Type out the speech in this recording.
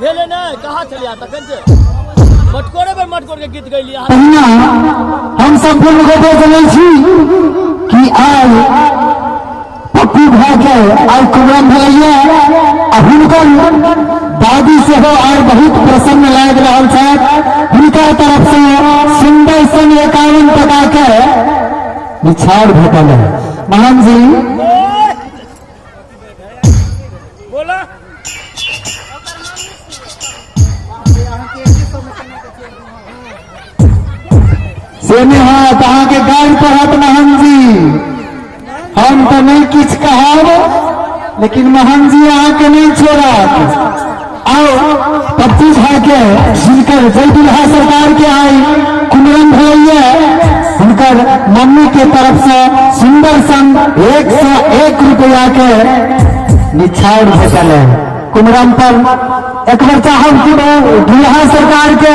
भेले नहीं कहाँ चलिया तखन से मटकोरे पर मटकोर के गीत गइली हम सब लोग को जनै छी कि आज पप्पू भाई के आज कुमरम भैया हुनकर दादी से हो और बहुत प्रसन्न लाग रहा है। उनका तरफ से सुंदर सन 51 टका के निछाड़ भेटल है। महान जी बोला से हाथ अहाँ के गाड़ पड़त महान जी। हम तो नहीं किछ कहब लेकिन महान जी अहाँ के नहीं छोड़त। आओ पप्पू भाई के जिनकर जय दुल्हा सरकार के आई कुमरम भैया उनकर मम्मी के तरफ से सुंदर सन 101 रुपया के निछाड़ भेटल है। कुमरम पर एक बार चाहब कि दुल्हा सरकार के